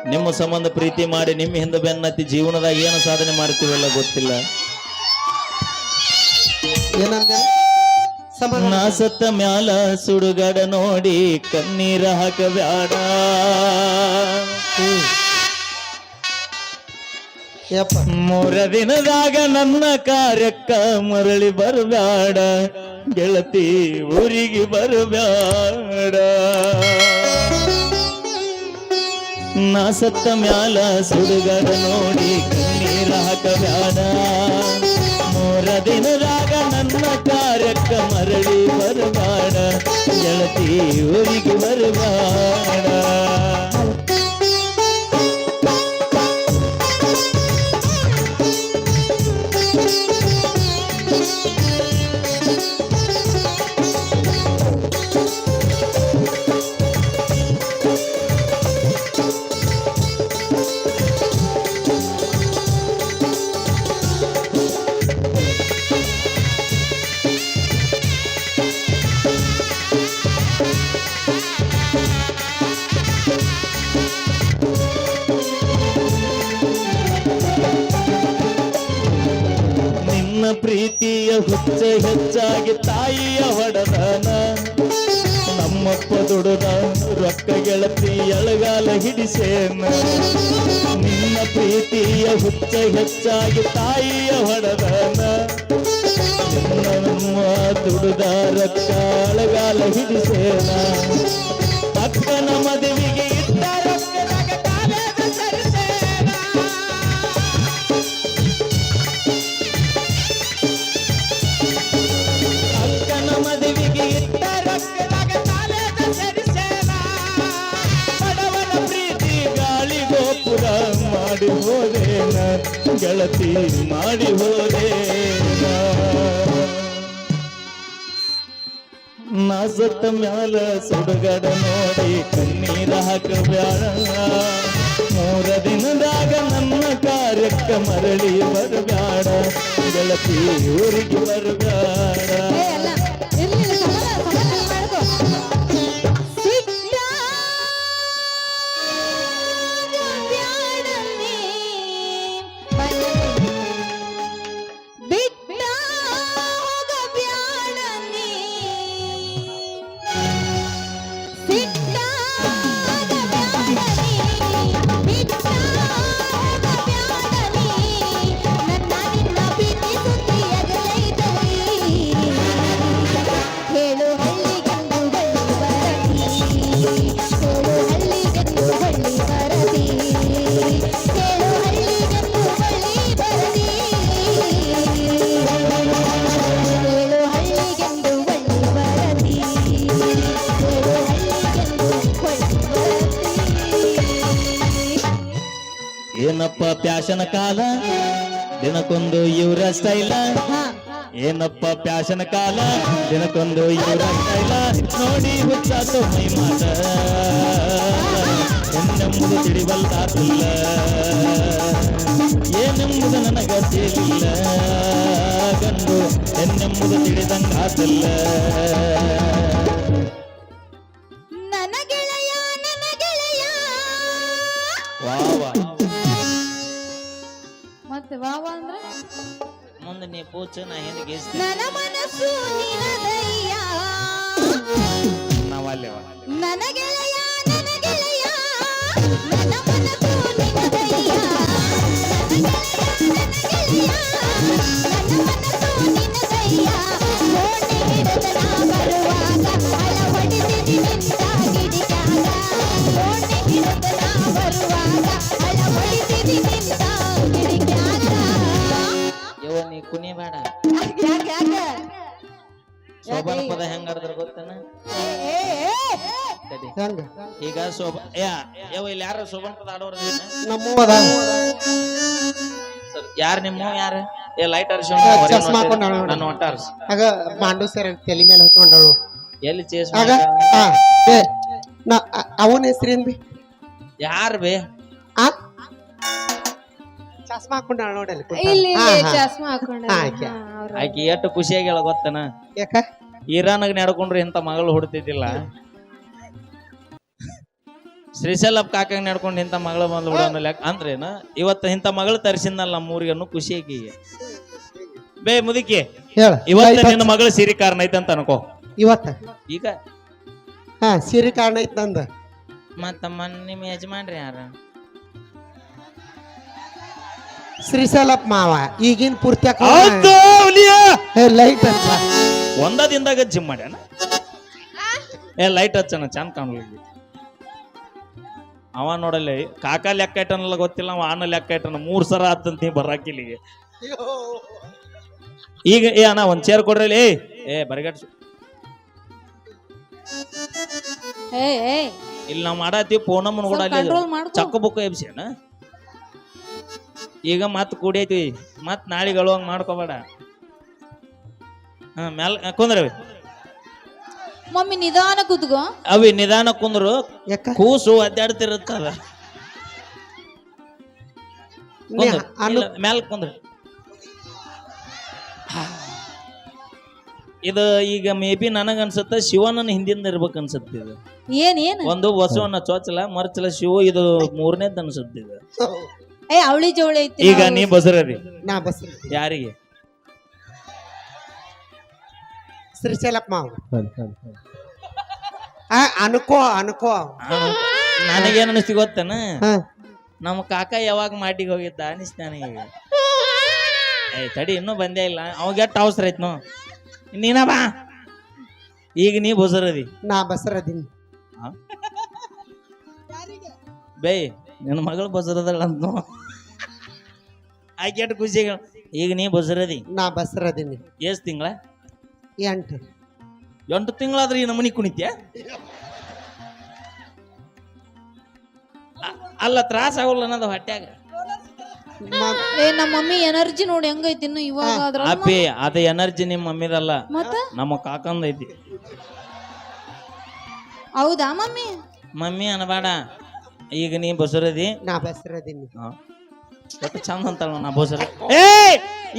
ನಿಮ್ಮ ಸಂಬಂಧ ಪ್ರೀತಿ ಮಾಡಿ ನಿಮ್ಮ ಹಿಂದೆ ಬೆನ್ನತ್ತಿ ಜೀವನದಾಗ ಏನು ಸಾಧನೆ ಮಾಡ್ತೀವಲ್ಲ ಗೊತ್ತಿಲ್ಲ. ನಾ ಸತ್ತ ಮ್ಯಾಲ ಸುಡುಗಾಡ ನೋಡಿ ಕಣ್ಣೀರ ಹಾಕಬ್ಯಾಡ. ಮೂರ ದಿನದಾಗ ನನ್ನ ಕಾರ್ಯಕ್ಕ ಮರಳಿ ಬರಬ್ಯಾಡ ಗೆಳತಿ ಊರಿಗೆ ಬರಬ್ಯಾಡ. ನಾ ಸತ್ತ ಮ್ಯಾಲ ಸುಡುಗಾಡ ನೋಡಿ ಕಣ್ಣೀರ ಹಾಕಬ್ಯಾಡ. ಮೂರ ದಿನದಾಗ ನನ್ನ ಕಾರ್ಯಕ್ಕ ಮರಳಿ ಬರಬ್ಯಾಡ ಗೆಳತಿ ಊರಿಗೆ ಬರಬ್ಯಾಡ. ಪ್ರೀತಿಯ ಹುಚ್ಚ ಹೆಚ್ಚಾಗಿ ತಾಯಿಯ ಹೊಡೆದನ. ನಮ್ಮಪ್ಪ ದುಡುದ ರೊಕ್ಕ ಗೆಳತಿ ಎಳಗಾಲ ಹಿಡಿಸೇನ. ನಿನ್ನ ಪ್ರೀತಿಯ ಹುಚ್ಚ ಹೆಚ್ಚಾಗಿ ತಾಯಿಯ ಹೊಡೆದನ. ನಮ್ಮ ದುಡುದ ರೊಕ್ಕ ಎಳಗಾಲ ಹಿಡಿಸೇನ. ಅಕ್ಕನ ಮದುವೆಗೆ ಇದ್ದ ರೊಕ್ಕದಾಗ ಕಾಲೇಜ ಸರಿಸೇನ. ಮಾಡಿ ಹೋದೇನ ಗೆಳತಿ ಮಾಡಿ ಹೋದೇನ. ನಾ ಸತ್ತ ಮ್ಯಾಲ ಸುಡುಗಾಡ ನೋಡಿ ಕಣ್ಣೀರ ಹಾಕಬ್ಯಾಡ. ಮೂರ ದಿನದಾಗ ನನ್ನ ಕಾರ್ಯಕ್ಕ ಮರಳಿ ಬರಬ್ಯಾಡ ಗೆಳತಿ ಊರಿಗೆ ಬರಬ್ಯಾಡ. ಏನಪ್ಪ ಪ್ಯಾಶನ ಕಾಲ ದಿನಕ್ಕೊಂದು ಇವರ ಸ್ಟೈಲ. ಏನಪ್ಪ ಪ್ಯಾಶನ ಕಾಲ ದಿನಕ್ಕೊಂದು ಇವರ ಸ್ಟೈಲ. ನೋಡಿ ಹುಚ್ಚಾತು ಮೈ ಮಾಟ ಎನ್ನೆಂಬುದು ತಿಳಿಬಲ್ದಾತಿಲ್ಲ. ಏನೆಂಬುದು ನನಗ ತಿಳಿಲ್ಲ ಗಂಡು ಎನ್ನೆಂಬುದು ತಿಳಿದಂಗಾತಿಲ್ಲ. ಮತ್ತೆ ವಾವ ಅಂದ್ರೆ ಮುಂದೆ ನೀ ಪೂಚ ನಾ ಹಿಂದೆ ಗೇಸ್ತೀನಿ. ನನ್ನ ಮನಸ್ಸು ನಿನದಯ್ಯ ನಾವಲ್ಲೇವ ನನ್ನ ಗೆಳೆಯ ನನ್ನ ಗೆಳೆಯ. ನನ್ನ ಮನಸ್ಸು ನಿನದಯ್ಯ ನನ್ನ ಗೆಳೆಯ ನನ್ನ ಮನಸ್ಸು ನಿನದಯ್ಯ. ಓಣೆ ಹಿಡಿದ ನಾ ಬರುವಾಗ ಅಳವಡಿಸಿದಿ ನಿಂತ ಗಿಡಿಯಾಗ. ಓಣೆ ಹಿಡಿದ ನಾ ಬರುವಾಗ ಅಳವಡಿಸಿದಿ ನಿಂತ ಗಿಡಿಯಾಗ. ಯವ್ವ ನೀ ಕುನಿ ಬೇಡ. ಶೋಭನ ಪದ ಹೆಂಗ ಆಡಿದ್ರ ಗೊತ್ತೇನ? ಈಗ ಯಾವ ಇಲ್ಲಿ ಯಾರ ಶೋಭನ ಪದ ಆಡೋರ ಯಾರ ನಿಮ್ಮ ಯಾರ ಲೈಟ್ ನಾನು ಒಟ್ಟಾರ್ಸ್ ಆಗ ಮಾಂಡು ಸರ್ ತಲೆ ಮೇಲೆ ಹಚ್ಕೊಂಡಳು ಎಲ್ಲಿ ಚೇಸ್ ಅವನ ಹೆಸರೇನ್ ಬಿ ಯಾರ ಬೇ ಚಸ್ಮಾ ಹಾಕೊಂಡ ನೋಡಲ್ಲಿ ಚಸ್ಮಾ ಹಾಕೊಂಡ ಆಕಿ ಎಷ್ಟು ಖುಷಿಯಾಗಿ ಹೇಳ ಗೊತ್ತನ ಯಾಕ ಇರಾನಾಗ ನಡ್ಕೊಂಡ್ರೆ ಇಂತ ಮಗಳು ಹುಡ್ತಿದ್ದಿಲ್ಲ ಶ್ರೀಶೈಲಪ್ಪ ಕಾಕಂಗ್ ನಡ್ಕೊಂಡು ಇಂಥ ಮಗಳ ಬಂದು ಬಿಡೋಣ ಲೆಕ್ಕ ಅಂದ್ರೇನ ಇವತ್ತು ಇಂಥ ಮಗಳು ತರಿಸಿದ್ನಲ್ಲ ನಮ್ಮ ಊರಿಗೆ ಅನ್ನೋ ಖುಷಿ ಆಕಿಗೆ ಬೇ ಮುದುಕಿ ಹೇಳ ಇವತ್ತು ನಿನ್ನ ಮಗಳು ಸಿರಿ ಕಾರಣ ಐತೆ ಅಂತ ಅನ್ಕೋ ಇವತ್ತ ಈಗ ಹಾ ಸೀರೆ ಕಾರಣ ಐತ್ ನಂದ ಮತ್ತ ನಿಮ್ಮ ಯಜಮಾನ್ರಿ ಯಾರ ಶ್ರೀಶೈಲಪ್ಪ ಮಾವ ಈಗಿನ ಪೂರ್ತಿ ಲೈಟ್ ಅಂತ ಒಂದ ದಿನದಾಗ ಜಿಮ್ ಮಾಡ್ಯಾನ ಲೈಟ್ ಹಚ್ಚನ ಚಂದ ಕಾಣಲಿ ಅವ ನೋಡಲ್ಲಿ ಕಾಕ ಲೆಕ್ಕ ಇಟ್ಟನಲ್ಲ ಗೊತ್ತಿಲ್ಲ ಅವ ಆನ ಲೆಕ್ಕ ಇಟ್ಟನ 3 ಸರ ಆತಂತ ಬರಾಕಿಲ್ಲಿಗೆ ಈಗ ಅಣ್ಣ ಒಂದ್ ಚೇರ್ ಕೊಡ್ರಿ ಬರಗಡ್ ಇಲ್ಲಿ ನಾವ್ ಮಾಡತ್ತೀವಿ ಪೋನಮ್ಮನ ಕೂಡ ಚಕ್ಕ ಬುಕ್ಕ ಎಬ್ಸ್ಯಾನ ಈಗ ಮತ್ ಕೂಡೈತಿ ಮತ್ ನಾಳೆಗೆ ಅಳುವಂಗ ಮಾಡ್ಕೋಬೇಡ ಮ್ಯಾಲ ಕುಂದ್ರವಿ ಮಮ್ಮಿ ನಿಧಾನ ಕೂತ್ಕೋ ಅವಿ ನಿಧಾನ ಕುಂದ್ರು ಯಾಕ ಕೂಸು ಅಡ್ಡಾಡ್ತಿರುತ್ತದ ಮ್ಯಾಲ ಕುಂದ್ರಿ ಇದು ಈಗ ಮೇ ಬಿ ನನಗನ್ಸುತ್ತ ಶಿವನನ್ನ ಹಿಂದಿಂದ ಇರ್ಬೇಕು ಅನ್ಸುತ್ತೆ ಇದು ಏನ್ ಒಂದು ಬಸವನ ಚೋಚಲ ಮರ್ಚಲ ಶಿವ ಇದು 3ನೇದ್ ಅನ್ಸುತ್ತೆ ಇದು ಅವಳಿ ಜವಳಿ ಐತಿ ಈಗ ನೀ ಬಸರರಿ ನಾ ಬಸ್ ಯಾರಿಗೆ ಶ್ರೀಶೈಲಪ್ಪ ಮಾವ ಅನ್ಕೋ ಅನ್ಕೋ ನನಗೇನ್ ಅನಿಸ್ತಿ ಗೊತ್ತೇನ ಹಾ ನಮ್ಮ ಕಾಕ ಯಾವಾಗ ಮಾಟಿಗೆ ಹೋಗಿದ್ದ ಅನಿಸ್ತ ನನಗೆ ತಡಿ ಇನ್ನೂ ಬಂದೇ ಇಲ್ಲ ಅವಾಗ ಎಷ್ಟು ಅವಸರ ಐತ್ನು ನೀನ ಬಾ ಈಗ ನೀ ಬಸರದಿ ನಾ ಬಸರದೀನಿ ಬೇ ನಿನ್ನ ಮಗಳು ಬಸರದಲ್ಲ ಅಂತ ಆಕೆ ಎಷ್ಟು ಖುಷಿ ಈಗ ನೀ ಬಸರದಿ ನಾ ಬಸರದೀನಿ ಎಷ್ಟ್ ತಿಂಗಳ 8 ತಿಂಗಳಾದ್ರೆ ಈ ನಮನಿ ಕುಣಿತ್ಯ ಅಲ್ಲ ತ್ರಾಸ ಆಗೋಲ್ಲ ಅನ್ನೋದು ಹೊಟ್ಯಾಗ ನಮ್ಮ ಮಮ್ಮಿ ಎನರ್ಜಿ ನೋಡಿ ಹೆಂಗೈತಿ ಇನ್ನು ಇವಾಗ ಅಪ್ಪಿ ಅದ ಎನರ್ಜಿ ನಿಮ್ಮ ಮಮ್ಮಿದಲ್ಲ ಮತ್ತ ನಮ್ಮ ಕಾಕಂದ ಐತಿ ಹೌದಾ ಮಮ್ಮಿ ಮಮ್ಮಿ ಅನ್ಬೇಡ ಈಗ ನೀ ಬಸರದಿ ನಾ ಬಸರದೀನಿ ಒಟ್ಟು ಚಂದ ಅಂತಾಳ ನಾ ಬಸರ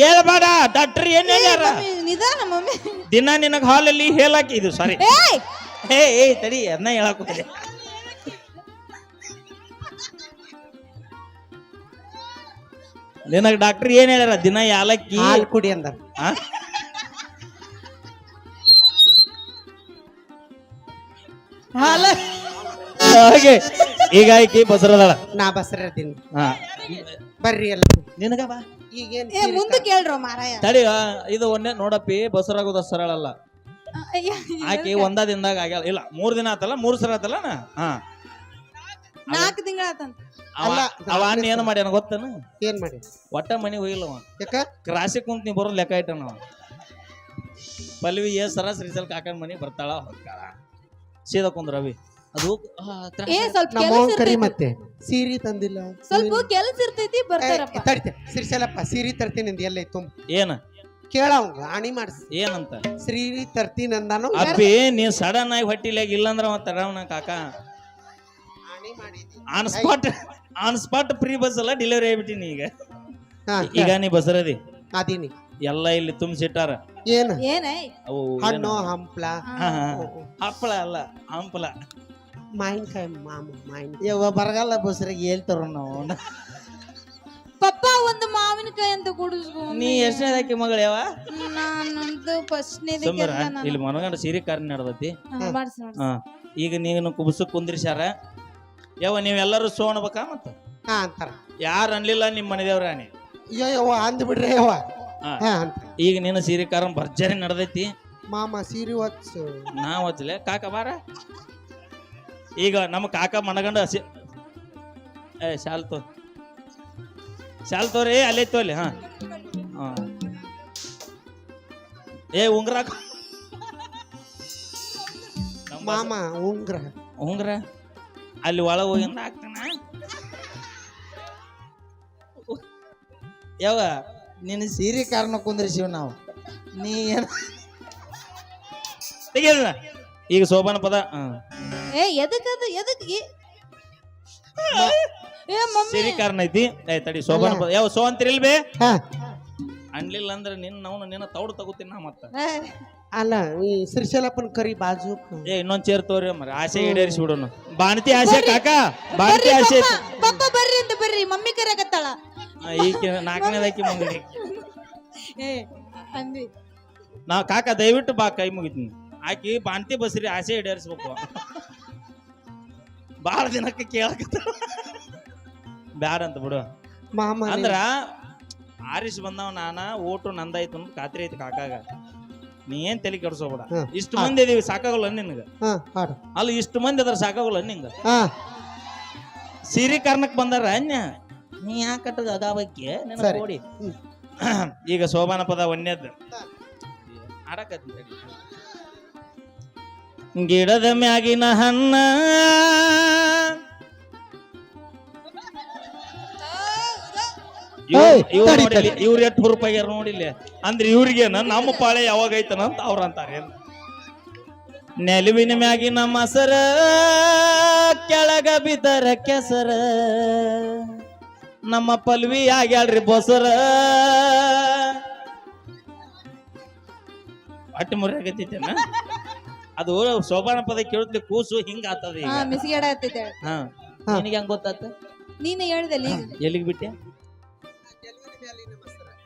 ಹೇಳ್ಬೇಡ ಡಾಕ್ಟರ್ ಏನ್ ಹೇಳ್ಯಾರ ನಿಧಾನ ಮಮ್ಮಿ ದಿನ ನಿನಗ ಹಾಲಲ್ಲಿ ಹೇಳಾಕಿ ಇದು ಸಾರಿ ತಡಿ ಅದನ್ನ ಹೇಳಕ್ ಹೋಗಿದೆ ನಿನಗ ಡಾಕ್ಟರ್ ಏನ್ ಹೇಳ್ಯಾರ ದಿನ ಯಾಲಕ್ಕಿ ಹಾಲು ಕುಡಿ ಅಂದ ಹಾಗೆ ಈಗ ಆಕಿ ಬಸರದಳ ನಾ ಬಸರದೀನಿ ಹಾ ಬರ್ರಿ ಎಲ್ಲ ನಿನಗ ಬಾ ಈಗೇನ್ ಮುಂದೆ ಕೇಳ್ರೋ ಮಾರಾಯ ತಡಿ ಇದು ಒಂದೇ ನೋಡಪ್ಪಿ ಬಸರಾಗೋದ ಸರಳ ಅಲ್ಲ ಆಕಿ ಒಂದ ದಿನದಾಗ ಆಗ್ಯಾಳ ಇಲ್ಲ 3 ದಿನ ಆತಲ್ಲ 3 ಸರ ಆತಲ್ಲ ಹಾ 4 ತಿಂಗಳ ಆತಂತ ಅವ ಅಣ್ಣ ಏನ್ ಮಾಡ್ಯಾನ ಗೊತ್ತನ ಏನ್ ಮಾಡಿ ಒಟ್ಟ ಮನೆಗೆ ಹೋಗಿಲ್ಲ ಅವ ಯಾಕ ಕ್ರಾಸಿಗೆ ಕುಂತ ನೀ ಬರೋದ್ ಲೆಕ್ಕ ಇಟ್ಟ ನಾವು ಪಲ್ವಿ ಸರ ಶ್ರೀಸಲ್ ಕಾಕನ್ ಮನಿ ಬರ್ತಾಳ ಹೊಕ್ಕಾಳ ಸೀದಾ ಕುಂದ್ರ ರವಿ ಅದು ಸ್ವಲ್ಪ ನಮ್ಮ ಕೆಲಸ ಕರಿ ಇರ್ತೈತಿ ಮತ್ತೆ ಸೀರೆ ತಂದಿಲ್ಲ ಸ್ವಲ್ಪ ಕೆಲಸ ಇರ್ತೈತಿ ಬರ್ತಾರಪ್ಪ ತಡಿತೆ ಶ್ರೀಶೈಲಪ್ಪ ಸೀರೆ ತರ್ತೀನಿ ಅಂದ ಎಲ್ಲ ತುಂಬ ಏನ ಕೇಳವಂಗ ಆಣಿ ಮಾಡಿಸ್ ಏನಂತ ಸೀರೆ ತರ್ತೀನಿ ಅಂದಾನು ಅಪ್ಪಿ ನೀ ಸಡನ್ ಆಗಿ ಹೊಟ್ಟಿಲಾಗ ಇಲ್ಲಂದ್ರ ಅವ ತಡವನ ಕಾಕ ಆಣಿ ಮಾಡಿದ್ವಿ ಆನ್ ಸ್ಪಾಟ್ ಫ್ರೀ ಬಸ್ ಅಲ್ಲ ಡೆಲಿವರಿ ಆಗ್ಬಿಟ್ಟಿನಿ ಈಗ ಹಾ ಈಗ ನೀ ಬಸರದಿ ಅದೀನಿ ಎಲ್ಲ ಇಲ್ಲಿ ತುಂಬಿಸಿಟ್ಟಾರ ಏನು ಏನೇ ಅವು ಹಣ್ಣು ಹಂಪ್ಲ ಹಪ್ಪಳ ಅಲ್ಲ ಹಂಪಲ ಮಾವಿನಕಾಯಿ ಮಾವಿನಕಾಯಿ ಯವ್ವ ಬರಗಾಲ ಬಸ್ರಿಗೆ ಹೇಳ್ತಾರ ನಾವು ಪಪ್ಪ ಒಂದು ಮಾವಿನಕಾಯಿ ಅಂತ ಕೊಡಿಸ್ಕೊ ನೀ ಎಷ್ಟನೇದಕ್ಕೆ ಮಗಳು ಯಾವ ನಾನಂತೂ ಫಸ್ಟ್ನೇದಕ್ಕೆ ಸುಮ್ಮರ ಇಲ್ಲಿ ಮನಗಂಡ ಸೀರೆ ಕಾರ್ಯ ನಡೆದತಿ ಮಾಡ್ಸಿ ಈಗ ನೀನು ಕುಬಸು ಕುಂದ್ರಿಸ್ಯಾರ ಯಾವ ನೀವೆಲ್ಲರೂ ಸೋ ಅನ್ಬೇಕಾ ಮತ್ತ ಹಾ ಅಂತಾರ ಯಾರು ಅನ್ಲಿಲ್ಲ ನಿಮ್ಮ ಮನೆ ದೇವ್ರಾಣಿ ಯವ್ವ ಅಂದ್ ಬಿಡ್ರಿ ಯವ್ವ ಹಾ ಅಂತ ಈಗ ನೀನು ಸೀರೆ ಕಾರ ಭರ್ಜರಿ ನಡೆದೈತಿ ಮಾಮ ಸೀರೆ ಹೊಚ್ಚು ನಾ ಹೊಚ್ಚಲೆ ಕಾಕ ಬಾರ ಈಗ ನಮ್ಮ ಕಾಕ ಮನಗಂಡ ಹಸಿ ಶಾಲ್ ತೋರಿ ಅಲ್ಲೇ ತೋಲಿ ಹಾ ಉಂಗ್ರ ಮಾಮ ಉಂಗ್ರ ಅಲ್ಲಿ ಒಳಗೆ ಹೋಗಿಂದ ಹಾಕ್ತಾನ ಯಾವ ನಿನ್ನ ಸೀರೆ ಕಾರಣ ಕುಂದ್ರಿಸಿವ್ ನಾವು ನೀ ಏನ ತೆಗಿಯೋದ ಈಗ ಸೋಬಾನ ಪದ ಎದಕ್ಕದು ಮಮ್ಮಿ ಸೀರೆ ಕಾರಣ ಐತಿ ತಡಿ ಸೋಬಾನ ಪದ ಯಾವ ಸೋ ಅಂತಿರಿಲ್ ಬೇ ಹಾ ಅನ್ಲಿಲ್ಲ ಅಂದ್ರೆ ನಿನ್ನ ತೌಡು ತಗೋತೀನಿ ನಾ ಮತ್ತ ಅಲ್ಲ ಈ ಶ್ರೀಶೈಲಪ್ಪನ ಕರಿ ಬಾಜು ಏ ಇನ್ನೊಂದ್ ಚೇರ್ ತೋರಿ ಮರ ಆಸೆ ಈಡೇರಿಸಿ ಬಿಡೋನು ಬಾಣತಿ ಆಸೆ ಕಾಕ ಬಾಣತಿ ಆಸೆ ಐತಿ. ಪಪ್ಪ ಬರ್ರಿ ಅಂತ ಬರ್ರಿ ಮಮ್ಮಿ ಕರೆಯಕತ್ತಾಳ ಈಕೆ ನಾಲ್ಕನೇದಾಕಿ ಮುಂದೆ ಏ ಅಂದಿ ನಾವ್ ಕಾಕ ದಯವಿಟ್ಟು ಬಾ ಕೈ ಮುಗಿತೀನಿ ಆಕಿ ಬಾಣತಿ ಬಸ್ರಿ ಆಸೆ ಈಡೇರಿಸ್ಬೇಕು ಬಾಳ ದಿನಕ್ಕೆ ಕೇಳಕತ್ತ ಬ್ಯಾಡ ಅಂತ ಬಿಡು ಮಾಮ ಅಂದ್ರ ಆರಿಸ್ ಬಂದವ ನಾನ ಓಟು ನಂದಾಯ್ತು ಅಂತ ಖಾತ್ರಿ ಐತಿ ಕಾಕಾಗ ನೀ ಏನ್ ತಲೆ ಕೆಡ್ಸೋಬೇಡ ಹಾ. ಇಷ್ಟು ಮಂದಿ ಇದೀವಿ ಸಾಕಾಗಲ್ಲ ನಿನಗ ಹಾ ಹಾಡು ಅಲ್ಲಿ ಇಷ್ಟು ಮಂದಿ ಅದ್ರ ಸಾಕಾಗಲ್ಲ ನಿಂಗ ಹಾ ಸಿರಿ ಕಾರಣಕ್ ಬಂದಾರ ಅನ್ಯ ನೀ ಯಾಕಟ್ಟದ ಅದಾವಕ್ಕೆ ಸರಿ. ನೋಡಿ ಈಗ ಶೋಭಾನ ಪದ ಒಂದೇದ್ದು ಆಡಕತ್ತಿ ಗಿಡದ ಮ್ಯಾಗಿನ ಹಣ್ಣ ಏಯ್, ತಡಿ, ಇವ್ರ ಎಷ್ಟು ಹುರುಪಾಗ್ಯಾರ ನೋಡಿಲ್ಲ ಅಂದ್ರೆ ಇವ್ರಿಗೇನ ನಮ್ಮ ಪಾಳೆ ಯಾವಾಗ ಐತನ ಅಂತ ಅವ್ರ ಅಂತಾರೆ ನೆಲುವಿನ ಮ್ಯಾಗಿನ ಮಸರ ಕೆಳಗ ಬಿದ್ದರ ಕೆಸರ ನಮ್ಮ ಪಲ್ವಿ ಆಗ್ಯಾಳ್ರಿ ಬೊಸರ ಅಟ್ಟಿ ಮುರಿಯಾಗತ್ತೈತೇನ ಅದು ಶೋಭಾನ ಪದ ಕೇಳುತ್ತೆ ಕೂಸು ಹಿಂಗ ಆತದ ಈಗ ಹಾ ಮಿಸ್ಗೇಡ ಆಗ್ತೈತೆ ಹಾ ನಿನಗೆ ಹೆಂಗ್ ಗೊತ್ತಾತ ನೀನು ಹೇಳ್ದಲ್ಲಿ ಎಲ್ಲಿಗೆ ಬಿಟ್ಟೆ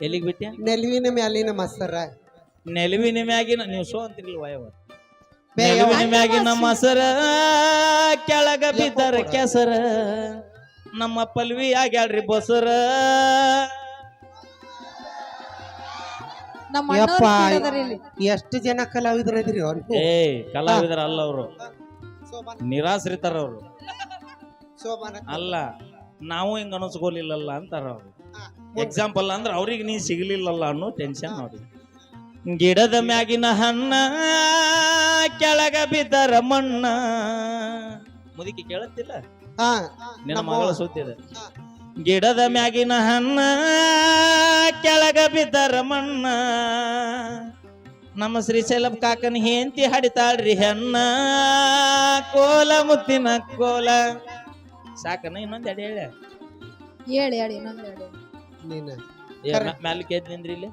ಎಲ್ಲಿಗೆ ಬಿಟ್ಟೆ ನೆಲುವಿನ ಮ್ಯಾಲಿನ ಮಸರ ನೆಲುವಿನ ಮ್ಯಾಗಿನ ನೀವು ಸೋ ಅಂತಿರ್ಲಿ ವಯವ ನೆಲುವಿನ ಮ್ಯಾಗಿನ ಮಸರ ಕೆಳಗ ಬಿದ್ದರ ಕೆಸರ ನಮ್ಮ ಪಲ್ವಿ ಆಗ್ಯಾಳ್ರಿ ಬೊಸರ ನಮ್ಮ ಯಪ್ಪ ಅಣ್ಣವ್ರು ಇಲ್ಲಿ ಎಷ್ಟು ಜನ ಕಲಾವಿದ್ರು ಇದ್ರಿ ಅವ್ರು ಏ ಕಲಾವಿದರ ಅಲ್ಲ ಅವರು ನಿರಾಶ್ರಿತರ ಅವರು ಶೋಭಾನ ಅಲ್ಲ ನಾವು ಹಿಂಗ ಅನಿಸ್ಕೊಲಿಲ್ಲಲ್ಲ ಅಂತಾರ ಅವ್ರು ಎಕ್ಸಾಂಪಲ್ ಅಂದ್ರೆ ಅವ್ರಿಗೆ ನೀ ಸಿಗ್ಲಿಲ್ಲಲ್ಲ ಅನ್ನೋ ಟೆನ್ಷನ್ ನೋಡಿ ಗಿಡದ ಮ್ಯಾಗಿನ ಹಣ್ಣ ಕೆಳಗ ಬಿದ್ದರ ಮಣ್ಣ ಮುದುಕಿ ಕೇಳತ್ತಿಲ್ಲ ಹಾ ನಿನ್ನ ಮಗಳ ಸುತ್ತಿದೆ ಗಿಡದ ಮ್ಯಾಗಿನ ಹಣ್ಣ ಕೆಳಗ ಬಿದ್ದರ ಮಣ್ಣ ನಮ್ಮ ಶ್ರೀಶೈಲ ಕಾಕನ ಹೆಂತಿ ಹಡಿತಾಳ್ರಿ ಹೆಣ್ಣ ಕೋಲ ಮುತ್ತಿನ ಕೋಲ ಸಾಕನ ಇನ್ನೊಂದ್ ಎಡೆ ಹೇಳ ಹೇಳಿ ಹೇಳಿ ಇನ್ನೊಂದು ಹೇಳಿ ನೀನ ಮ್ಯಾಲಕ್ಕೆ ಎದ್ದು ನಿಂದ್ರಿ ಇಲ್ಲಿ